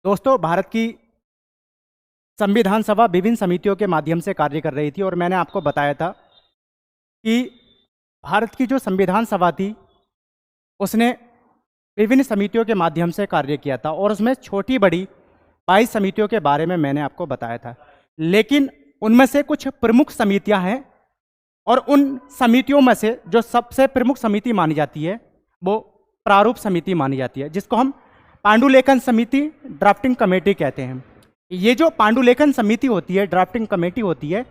दोस्तों, भारत की संविधान सभा विभिन्न समितियों के माध्यम से कार्य कर रही थी और मैंने आपको बताया था कि भारत की जो संविधान सभा थी उसने विभिन्न समितियों के माध्यम से कार्य किया था और उसमें छोटी बड़ी 22 समितियों के बारे में मैंने आपको बताया था। लेकिन उनमें से कुछ प्रमुख समितियां हैं और उन समितियों में से जो सबसे प्रमुख समिति मानी जाती है वो प्रारूप समिति मानी जाती है, जिसको हम पांडुलेखन समिति, ड्राफ्टिंग कमेटी कहते हैं। ये जो पांडुलेखन समिति होती है, ड्राफ्टिंग कमेटी होती है,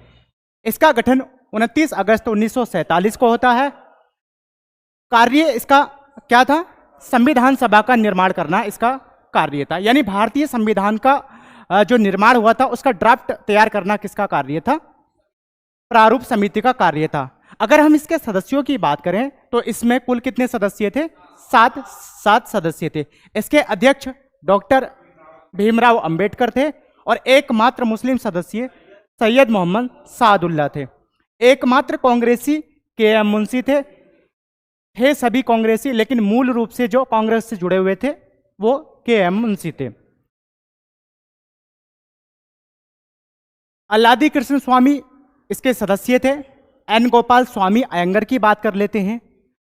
इसका गठन 29 अगस्त 1947 को होता है। कार्य इसका क्या था? संविधान सभा का निर्माण करना इसका कार्य था। यानी भारतीय संविधान का जो निर्माण हुआ था उसका ड्राफ्ट तैयार करना किसका कार्य था? प्रारूप समिति का कार्य था। अगर हम इसके सदस्यों की बात करें तो इसमें कुल कितने सदस्य थे? सात सदस्य थे। इसके अध्यक्ष डॉक्टर भीमराव अंबेडकर थे और एकमात्र मुस्लिम सदस्य सैयद मोहम्मद सादुल्ला थे। एकमात्र कांग्रेसी के.एम. मुंशी थे सभी कांग्रेसी, लेकिन मूल रूप से जो कांग्रेस से जुड़े हुए थे वो के.एम. मुंशी थे। अल्लादी कृष्ण स्वामी इसके सदस्य थे। एन गोपाल स्वामी अयंगर की बात कर लेते हैं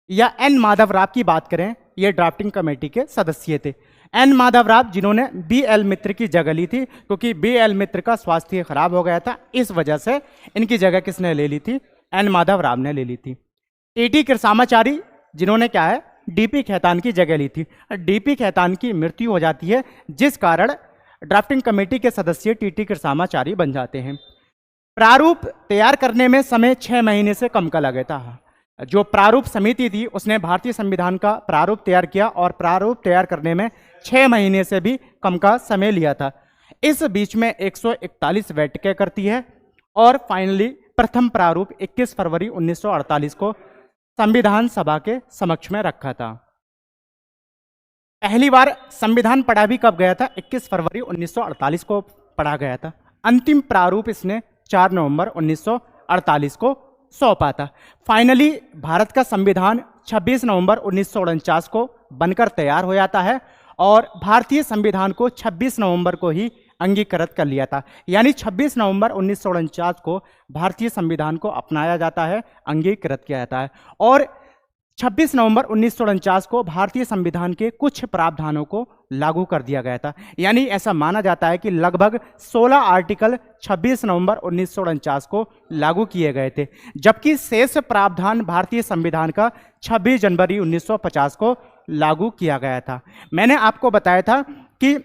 या एन माधव राव की बात करें, ये ड्राफ्टिंग कमेटी के सदस्य थे। एन माधव राव जिन्होंने बी.एल. मित्र की जगह ली थी, क्योंकि बी.एल. मित्र का स्वास्थ्य खराब हो गया था, इस वजह से इनकी जगह किसने ले ली थी? एन माधव राव ने ले ली थी। टी.टी. कृष्णामाचारी जिन्होंने क्या है? डी.पी. खेतान की जगह ली थी। डी.पी. खेतान की मृत्यु हो जाती है, जिस कारण ड्राफ्टिंग कमेटी के सदस्य टी.टी. कृष्णामाचारी बन जाते हैं। प्रारूप तैयार करने में समय 6 महीने से कम का लगा था। जो प्रारूप समिति थी उसने भारतीय संविधान का प्रारूप तैयार किया और प्रारूप तैयार करने में 6 महीने से भी कम का समय लिया था। इस बीच में 141 बैठकें करती है और फाइनली प्रथम प्रारूप 21 फरवरी 1948 को संविधान सभा के समक्ष में रखा था। पहली बार संविधान पढ़ा भी कब गया था? 21 फरवरी 1948 को पढ़ा गया था। अंतिम प्रारूप इसने 4 नवंबर 1948 को सौंपा था। फाइनली भारत का संविधान 26 नवंबर 1949 को बनकर तैयार हो जाता है और भारतीय संविधान को 26 नवंबर को ही अंगीकृत कर लिया था। यानी 26 नवंबर 1949 को भारतीय संविधान को अपनाया जाता है, अंगीकृत किया जाता है और 26 नवंबर 1949 को भारतीय संविधान के कुछ प्रावधानों को लागू कर दिया गया था। यानी ऐसा माना जाता है कि लगभग 16 आर्टिकल 26 नवंबर 1949 को लागू किए गए थे, जबकि शेष प्रावधान भारतीय संविधान का 26 जनवरी 1950 को लागू किया गया था। मैंने आपको बताया था कि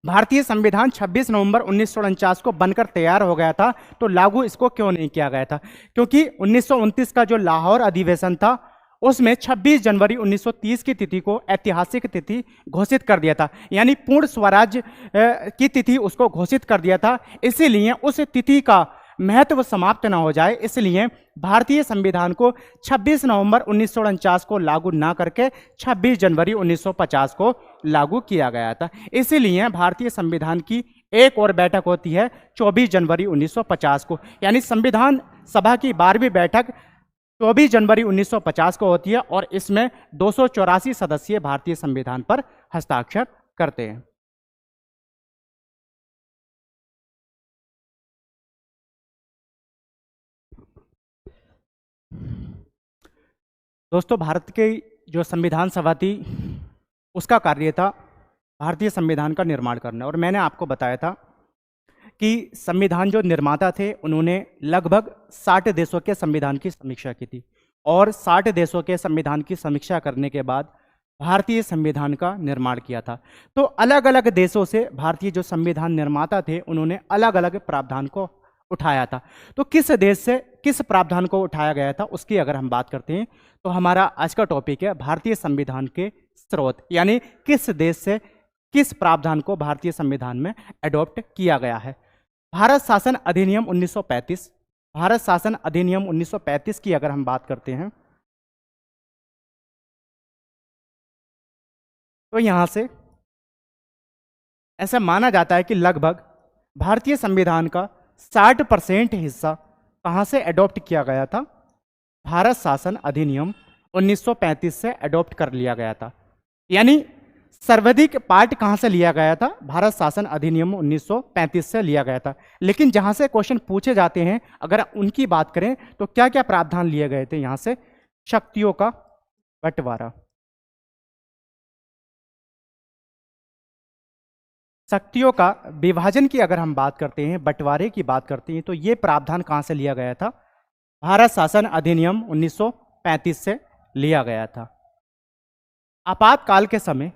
भारतीय संविधान 26 नवंबर 1949 को बनकर तैयार हो गया था, तो लागू इसको क्यों नहीं किया गया था? क्योंकि 1929 का जो लाहौर अधिवेशन था उसमें 26 जनवरी 1930 की तिथि को ऐतिहासिक तिथि घोषित कर दिया था। यानी पूर्ण स्वराज्य की तिथि उसको घोषित कर दिया था। इसीलिए उस तिथि का महत्व समाप्त न हो जाए, इसलिए भारतीय संविधान को 26 नवंबर 1949 को लागू ना करके 26 जनवरी 1950 को लागू किया गया था। इसीलिए भारतीय संविधान की एक और बैठक होती है 24 जनवरी 1950 को। यानी संविधान सभा की 12वीं बैठक 24 जनवरी 1950 को होती है और इसमें 284 सदस्य भारतीय संविधान पर हस्ताक्षर करते हैं। दोस्तों, भारत की जो संविधान सभा थी उसका कार्य था भारतीय संविधान का निर्माण करना और मैंने आपको बताया था कि संविधान जो निर्माता थे उन्होंने लगभग 60 देशों के संविधान की समीक्षा की थी और 60 देशों के संविधान की समीक्षा करने के बाद भारतीय संविधान का निर्माण किया था। तो अलग अलग देशों से भारतीय जो संविधान निर्माता थे उन्होंने अलग अलग प्रावधान को उठाया था। तो किस देश से किस प्रावधान को उठाया गया था उसकी अगर हम बात करते हैं तो हमारा आज का टॉपिक है भारतीय संविधान के स्रोत, यानी किस देश से किस प्रावधान को भारतीय संविधान में एडॉप्ट किया गया है। भारत शासन अधिनियम 1935, भारत शासन अधिनियम 1935 की अगर हम बात करते हैं तो यहां से ऐसा माना जाता है कि लगभग भारतीय संविधान का 60% हिस्सा कहां से एडॉप्ट किया गया था? भारत शासन अधिनियम 1935 से एडॉप्ट कर लिया गया था। यानी सर्वाधिक पार्ट कहां से लिया गया था? भारत शासन अधिनियम 1935 से लिया गया था। लेकिन जहां से क्वेश्चन पूछे जाते हैं, अगर उनकी बात करें तो क्या क्या प्रावधान लिए गए थे यहां से? शक्तियों का बंटवारा, शक्तियों का विभाजन की अगर हम बात करते हैं, बंटवारे की बात करते हैं, तो ये प्रावधान कहां से लिया गया था? भारत शासन अधिनियम 1935 से लिया गया था। आपातकाल के समय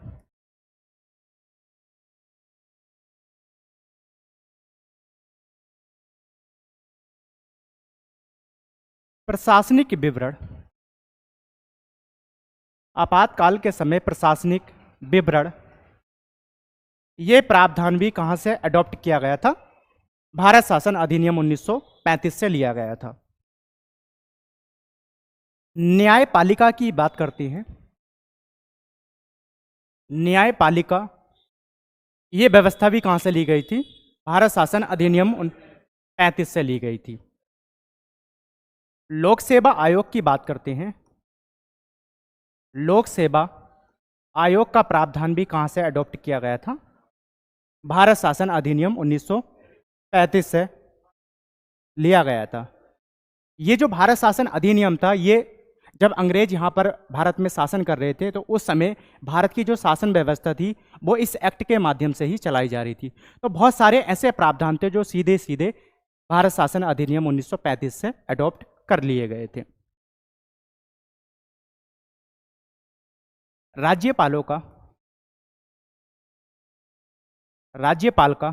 प्रशासनिक विवरण, आपातकाल के समय प्रशासनिक विवरण, ये प्रावधान भी कहां से अडॉप्ट किया गया था? भारत शासन अधिनियम 1935 से लिया गया था। न्यायपालिका की बात करते हैं। न्यायपालिका, ये व्यवस्था भी कहां से ली गई थी? भारत शासन अधिनियम 35 से ली गई थी। लोक सेवा आयोग की बात करते हैं। लोक सेवा आयोग का प्रावधान भी कहां से अडॉप्ट किया गया था? भारत शासन अधिनियम 1935 से लिया गया था। ये जो भारत शासन अधिनियम था, ये जब अंग्रेज यहाँ पर भारत में शासन कर रहे थे, तो उस समय भारत की जो शासन व्यवस्था थी वो इस एक्ट के माध्यम से ही चलाई जा रही थी। तो बहुत सारे ऐसे प्रावधान थे जो सीधे सीधे भारत शासन अधिनियम 1935 से अडॉप्ट कर लिए गए थे। राज्यपालों का, राज्यपाल का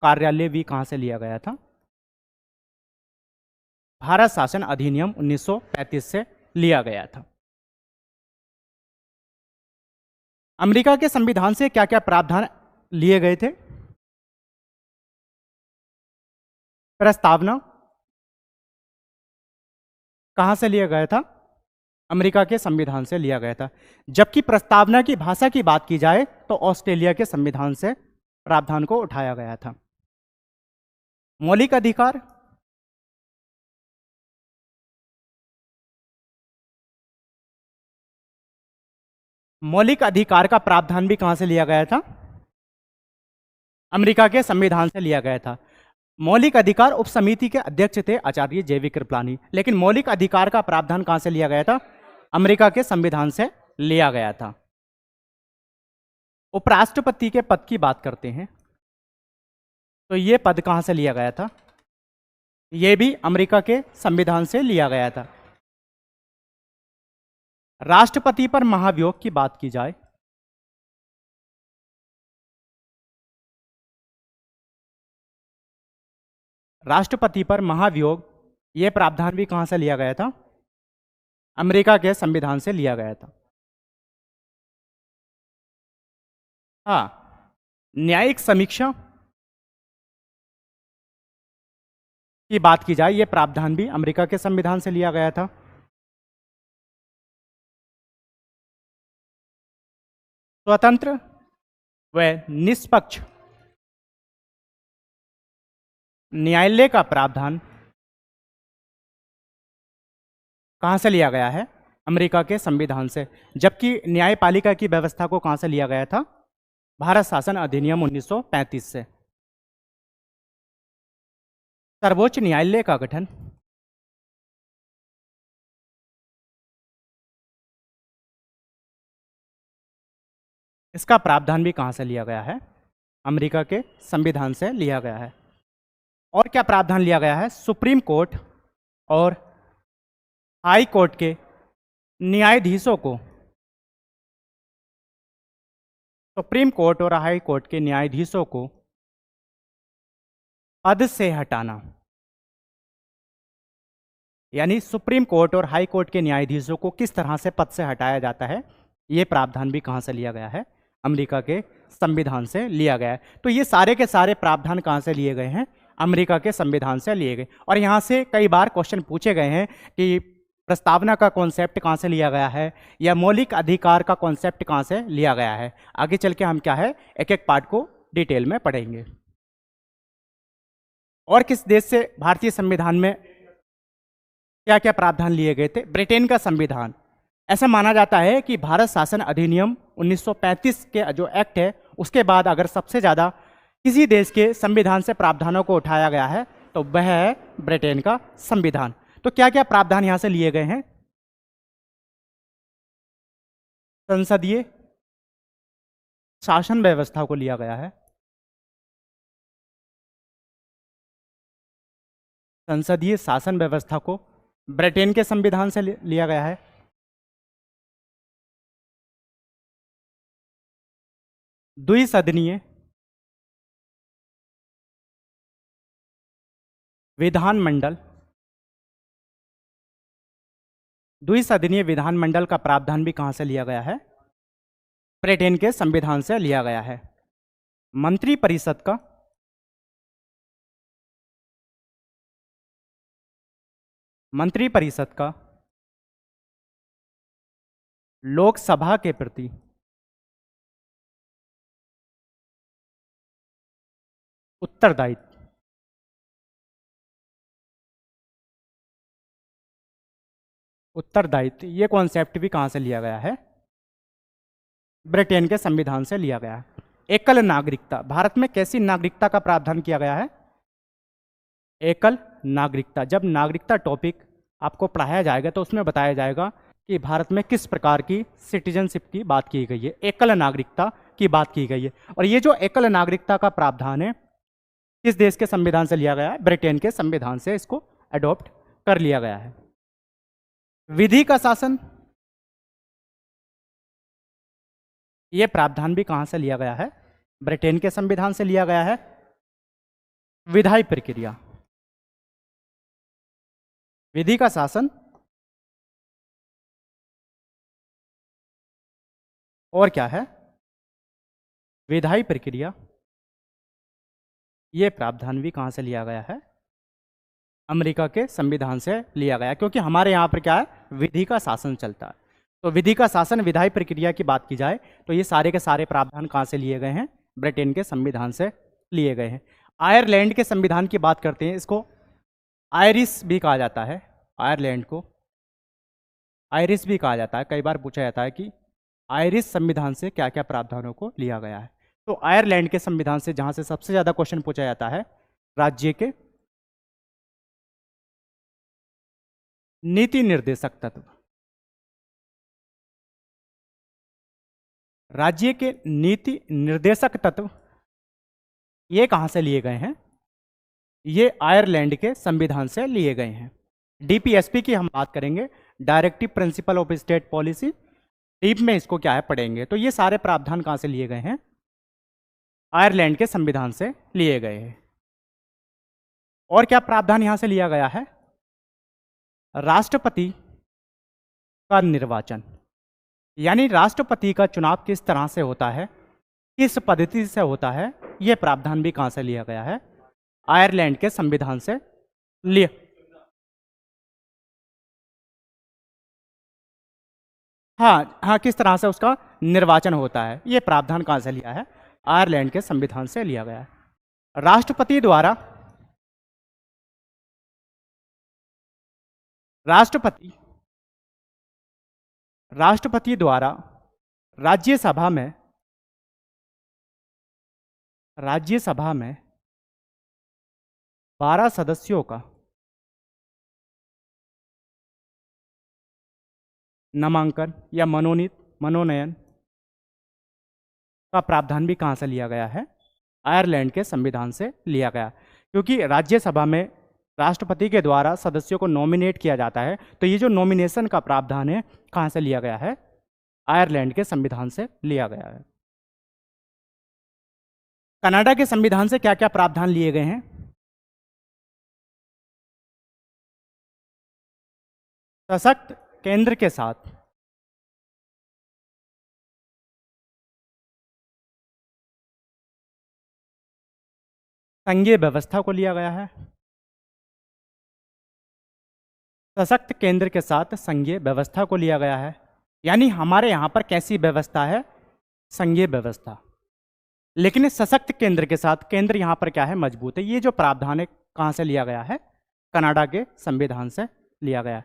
कार्यालय भी कहां से लिया गया था? भारत शासन अधिनियम 1935 से लिया गया था। अमेरिका के संविधान से क्या क्या प्रावधान लिए गए थे? प्रस्तावना कहां से लिया गया था? अमेरिका के संविधान से लिया गया था। जबकि प्रस्तावना की भाषा की बात की जाए तो ऑस्ट्रेलिया के संविधान से प्रावधान को उठाया गया था। मौलिक अधिकार, मौलिक अधिकार का प्रावधान भी कहां से लिया गया था? अमेरिका के संविधान से लिया गया था। मौलिक अधिकार उप समिति के अध्यक्ष थे आचार्य जे.वी. कृपलानी, लेकिन मौलिक अधिकार का प्रावधान कहां से लिया गया था? अमेरिका के संविधान से लिया गया था। उपराष्ट्रपति के पद की बात करते हैं तो यह पद कहां से लिया गया था? यह भी अमेरिका के संविधान से लिया गया था। राष्ट्रपति पर महाभियोग की बात की जाए, राष्ट्रपति पर महाभियोग, यह प्रावधान भी कहां से लिया गया था? अमेरिका के संविधान से लिया गया था। हाँ, न्यायिक समीक्षा की बात की जाए, यह प्रावधान भी अमेरिका के संविधान से लिया गया था। स्वतंत्र व निष्पक्ष न्यायालय का प्रावधान कहां से लिया गया है? अमेरिका के संविधान से। जबकि न्यायपालिका की व्यवस्था को कहां से लिया गया था? भारत शासन अधिनियम 1935 से। सर्वोच्च न्यायालय का गठन, इसका प्रावधान भी कहां से लिया गया है? अमेरिका के संविधान से लिया गया है। और क्या प्रावधान लिया गया है? सुप्रीम कोर्ट और हाई कोर्ट के न्यायाधीशों को, सुप्रीम कोर्ट और हाई कोर्ट के न्यायाधीशों को पद से हटाना, यानी सुप्रीम कोर्ट और हाई कोर्ट के न्यायाधीशों को किस तरह से पद से हटाया जाता है, यह प्रावधान भी कहां से लिया गया है? अमेरिका के संविधान से लिया गया है। तो ये सारे के सारे प्रावधान कहां से लिए गए हैं? अमेरिका के संविधान से लिए गए। और यहां से कई बार क्वेश्चन पूछे गए हैं कि प्रस्तावना का कॉन्सेप्ट कहां से लिया गया है, या मौलिक अधिकार का कॉन्सेप्ट कहां से लिया गया है। आगे चल के हम क्या है, एक एक पार्ट को डिटेल में पढ़ेंगे। और किस देश से भारतीय संविधान में क्या क्या प्रावधान लिए गए थे? ब्रिटेन का संविधान, ऐसा माना जाता है कि भारत शासन अधिनियम 1935 के जो एक्ट है उसके बाद अगर सबसे ज़्यादा किसी देश के संविधान से प्रावधानों को उठाया गया है तो वह है ब्रिटेन का संविधान। तो क्या क्या प्रावधान यहाँ से लिए गए हैं? संसदीय शासन व्यवस्था को लिया गया है। संसदीय शासन व्यवस्था को ब्रिटेन के संविधान से लिया गया है। द्विसदनीय विधानमंडल, द्विसदनीय विधानमंडल का प्रावधान भी कहां से लिया गया है? ब्रिटेन के संविधान से लिया गया है। मंत्रिपरिषद का लोकसभा के प्रति उत्तरदायित्व, ये कॉन्सेप्ट भी कहां से लिया गया है? ब्रिटेन के संविधान से लिया गया है। एकल नागरिकता, भारत में कैसी नागरिकता का प्रावधान किया गया है? एकल नागरिकता। जब नागरिकता टॉपिक आपको पढ़ाया जाएगा तो उसमें बताया जाएगा कि भारत में किस प्रकार की सिटीजनशिप की बात की गई है, एकल नागरिकता की बात की गई है। और ये जो एकल नागरिकता का प्रावधान है किस देश के संविधान से लिया गया है? ब्रिटेन के संविधान से इसको अडॉप्ट कर लिया गया है। विधि का शासन, यह प्रावधान भी कहां से लिया गया है? ब्रिटेन के संविधान से लिया गया है। विधायी प्रक्रिया, विधि का शासन और क्या है? विधायी प्रक्रिया, यह प्रावधान भी कहां से लिया गया है? अमेरिका के संविधान से लिया गया, क्योंकि हमारे यहाँ पर क्या है? विधि का शासन चलता है। तो विधि का शासन, विधायी प्रक्रिया की बात की जाए तो ये सारे के सारे प्रावधान कहाँ से लिए गए हैं? ब्रिटेन के संविधान से लिए गए हैं। आयरलैंड के संविधान की बात करते हैं, इसको आयरिश भी कहा जाता है। आयरलैंड को आयरिश भी कहा जाता है। कई बार पूछा जाता है कि आयरिश संविधान से क्या क्या प्रावधानों को लिया गया है। तो आयरलैंड के संविधान से जहां से सबसे ज्यादा क्वेश्चन पूछा जाता है, राज्य के नीति निर्देशक तत्व, राज्य के नीति निर्देशक तत्व ये कहां से लिए गए हैं? ये आयरलैंड के संविधान से लिए गए हैं। डीपीएसपी की हम बात करेंगे, directive principle of state policy, deep में इसको क्या है पढ़ेंगे। तो ये सारे प्रावधान कहां से लिए गए हैं? आयरलैंड के संविधान से लिए गए हैं। और क्या प्रावधान यहां से लिया गया है? राष्ट्रपति का निर्वाचन, यानी राष्ट्रपति का चुनाव किस तरह से होता है, किस पद्धति से होता है, यह प्रावधान भी कहां से लिया गया है? आयरलैंड के संविधान से लिया। हाँ, किस तरह से उसका निर्वाचन होता है, यह प्रावधान कहां से लिया है? आयरलैंड के संविधान से लिया गया है। राष्ट्रपति द्वारा राज्यसभा में 12 सदस्यों का नामांकन या मनोनयन का प्रावधान भी कहां से लिया गया है? आयरलैंड के संविधान से लिया गया। क्योंकि राज्यसभा में राष्ट्रपति के द्वारा सदस्यों को नॉमिनेट किया जाता है, तो ये जो नॉमिनेशन का प्रावधान है कहां से लिया गया है? आयरलैंड के संविधान से लिया गया है। कनाडा के संविधान से क्या क्या प्रावधान लिए गए हैं? सशक्त केंद्र के साथ संघीय व्यवस्था को लिया गया है। सशक्त केंद्र के साथ संघीय व्यवस्था को लिया गया है, यानी हमारे यहाँ पर कैसी व्यवस्था है? संघीय व्यवस्था, लेकिन सशक्त केंद्र के साथ केंद्र यहाँ पर क्या है? मजबूत है। ये जो प्रावधान है कहाँ से लिया गया है? कनाडा के संविधान से लिया गया है।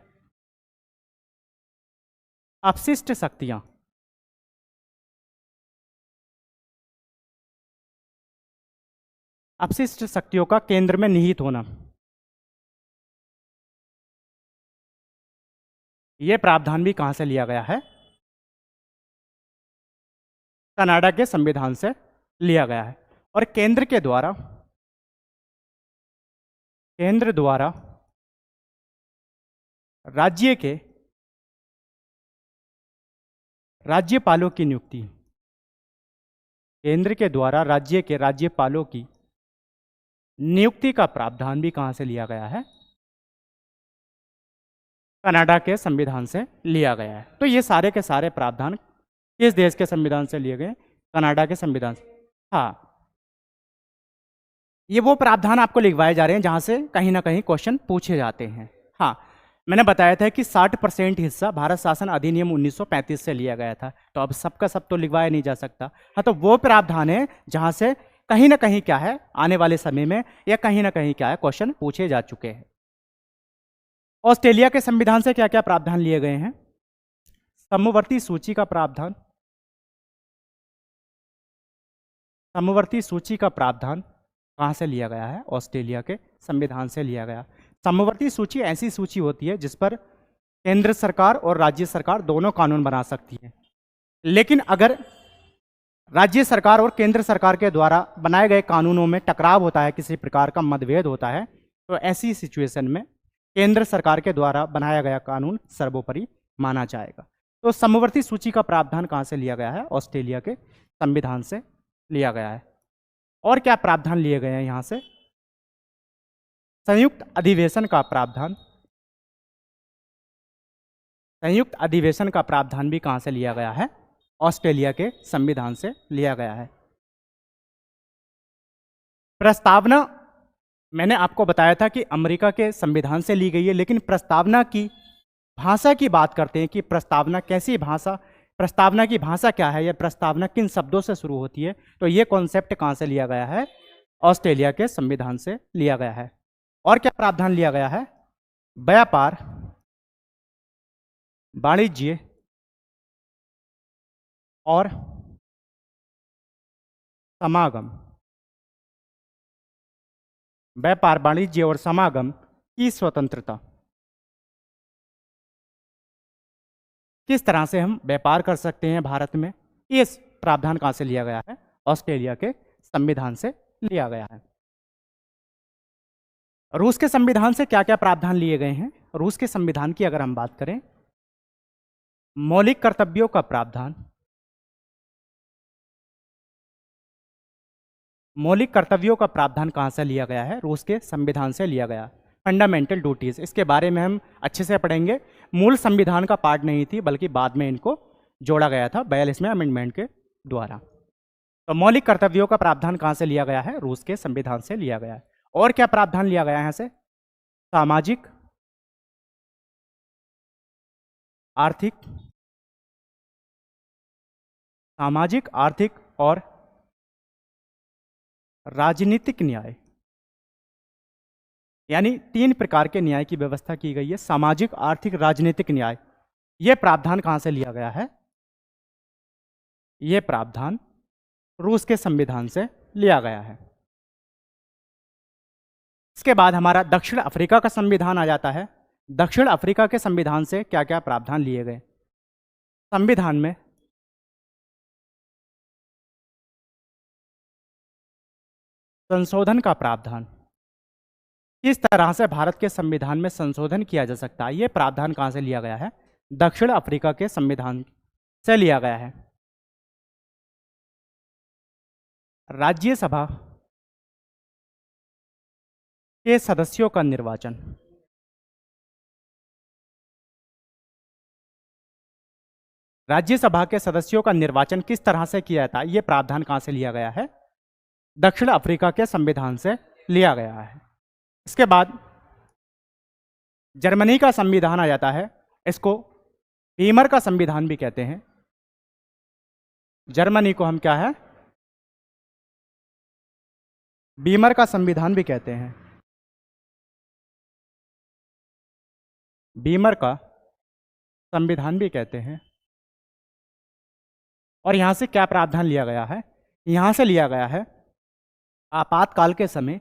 अपशिष्ट शक्तियां, अपशिष्ट शक्तियों का केंद्र में निहित होना, यह प्रावधान भी कहां से लिया गया है? कनाडा के संविधान से लिया गया है। और केंद्र द्वारा राज्य के राज्यपालों की नियुक्ति, केंद्र के द्वारा राज्य के राज्यपालों की नियुक्ति का प्रावधान भी कहां से लिया गया है? कनाडा के संविधान से लिया गया है। तो ये सारे के सारे प्रावधान किस देश के संविधान से लिए गए? कनाडा के संविधान से। हाँ, ये वो प्रावधान आपको लिखवाए जा रहे हैं जहां से कहीं ना कहीं क्वेश्चन पूछे जाते हैं। हाँ, मैंने बताया था कि 60% हिस्सा भारत शासन अधिनियम 1935 से लिया गया था, तो अब सबका सब तो लिखवाया नहीं जा सकता। हाँ, तो वो प्रावधान है जहां से कहीं ना कहीं क्या है, आने वाले समय में या कहीं ना कहीं क्या है, क्वेश्चन पूछे जा चुके हैं। ऑस्ट्रेलिया के संविधान से क्या क्या प्रावधान लिए गए हैं? समवर्ती सूची का प्रावधान, समवर्ती सूची का प्रावधान कहाँ से लिया गया है? ऑस्ट्रेलिया के संविधान से लिया गया। समवर्ती सूची ऐसी सूची होती है जिस पर केंद्र सरकार और राज्य सरकार दोनों कानून बना सकती है, लेकिन अगर राज्य सरकार और केंद्र सरकार के द्वारा बनाए गए कानूनों में टकराव होता है, किसी प्रकार का मतभेद होता है, तो ऐसी सिचुएशन में केंद्र सरकार के द्वारा बनाया गया कानून सर्वोपरि माना जाएगा। तो समवर्ती सूची का प्रावधान कहाँ से लिया गया है? ऑस्ट्रेलिया के संविधान से लिया गया है। और क्या प्रावधान लिए गए हैं यहाँ से? संयुक्त अधिवेशन का प्रावधान, संयुक्त अधिवेशन का प्रावधान भी कहाँ से लिया गया है? ऑस्ट्रेलिया के संविधान से लिया गया है। प्रस्तावना, मैंने आपको बताया था कि अमेरिका के संविधान से ली गई है, लेकिन प्रस्तावना की भाषा की बात करते हैं कि प्रस्तावना कैसी भाषा, प्रस्तावना की भाषा क्या है, या प्रस्तावना किन शब्दों से शुरू होती है, तो ये कॉन्सेप्ट कहाँ से लिया गया है? ऑस्ट्रेलिया के संविधान से लिया गया है। और क्या प्रावधान लिया गया है? व्यापार, वाणिज्य और समागम, व्यापार, वाणिज्य और समागम की स्वतंत्रता, किस तरह से हम व्यापार कर सकते हैं भारत में, इस प्रावधान कहाँ से लिया गया है? ऑस्ट्रेलिया के संविधान से लिया गया है। रूस के संविधान से क्या क्या प्रावधान लिए गए हैं? रूस के संविधान की अगर हम बात करें, मौलिक कर्तव्यों का प्रावधान, मौलिक कर्तव्यों का प्रावधान कहाँ से लिया गया है? रूस के संविधान से लिया गया। फंडामेंटल ड्यूटीज, इसके बारे में हम अच्छे से पढ़ेंगे। मूल संविधान का पार्ट नहीं थी, बल्कि बाद में इनको जोड़ा गया था 42वें अमेंडमेंट के द्वारा। तो मौलिक कर्तव्यों का प्रावधान कहाँ से लिया गया है? रूस के संविधान से लिया गया है। और क्या प्रावधान लिया गया है यहाँ से? सामाजिक, आर्थिक, सामाजिक, आर्थिक और राजनीतिक न्याय, यानी 3 प्रकार के न्याय की व्यवस्था की गई है। सामाजिक, आर्थिक, राजनीतिक न्याय, यह प्रावधान कहां से लिया गया है? यह प्रावधान रूस के संविधान से लिया गया है। इसके बाद हमारा दक्षिण अफ्रीका का संविधान आ जाता है। दक्षिण अफ्रीका के संविधान से क्या क्या प्रावधान लिए गए? संविधान में संशोधन का प्रावधान, किस तरह से भारत के संविधान में संशोधन किया जा सकता है, यह प्रावधान कहां से लिया गया है? दक्षिण अफ्रीका के संविधान से लिया गया है। राज्यसभा के सदस्यों का निर्वाचन, राज्यसभा के सदस्यों का निर्वाचन किस तरह से किया जाता है, यह प्रावधान कहां से लिया गया है? दक्षिण अफ्रीका के संविधान से लिया गया है। इसके बाद जर्मनी का संविधान आ जाता है। इसको वीमर का संविधान भी कहते हैं। जर्मनी को हम क्या है? वीमर का संविधान भी कहते हैं। वीमर का संविधान भी कहते हैं। और यहाँ से क्या प्रावधान लिया गया है? यहाँ से लिया गया है आपातकाल के समय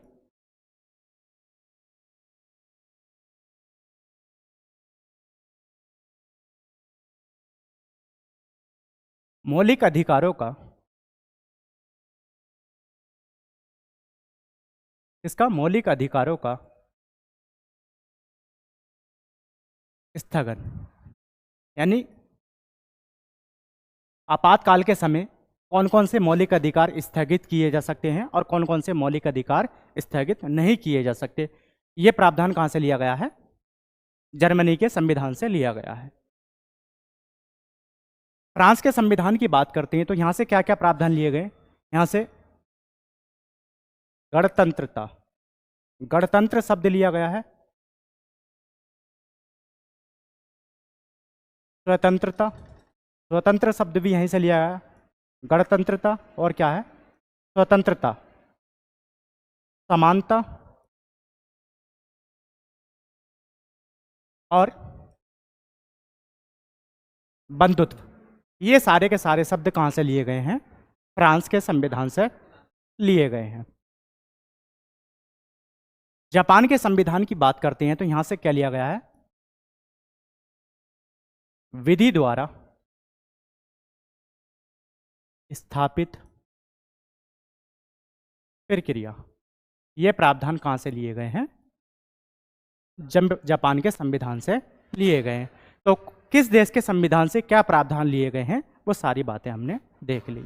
मौलिक अधिकारों का, इसका मौलिक अधिकारों का स्थगन, यानी आपातकाल के समय कौन कौन से मौलिक अधिकार स्थगित किए जा सकते हैं और कौन कौन से मौलिक अधिकार स्थगित नहीं किए जा सकते। ये प्रावधान कहाँ से लिया गया है? जर्मनी के संविधान से लिया गया है। फ्रांस के संविधान की बात करते हैं तो यहां से क्या क्या प्रावधान लिए गए? यहां से गणतंत्रता, गणतंत्र शब्द लिया गया है। स्वतंत्रता, स्वतंत्र शब्द भी यहीं से लिया गया है। गणतंत्रता और क्या है? स्वतंत्रता, समानता और बंधुत्व। ये सारे के सारे शब्द कहाँ से लिए गए हैं? फ्रांस के संविधान से लिए गए हैं। जापान के संविधान की बात करते हैं तो यहां से क्या लिया गया है? विधि द्वारा स्थापित प्रक्रिया। ये प्रावधान कहाँ से लिए गए हैं? जापान के संविधान से लिए गए हैं। तो किस देश के संविधान से क्या प्रावधान लिए गए हैं वो सारी बातें हमने देख ली।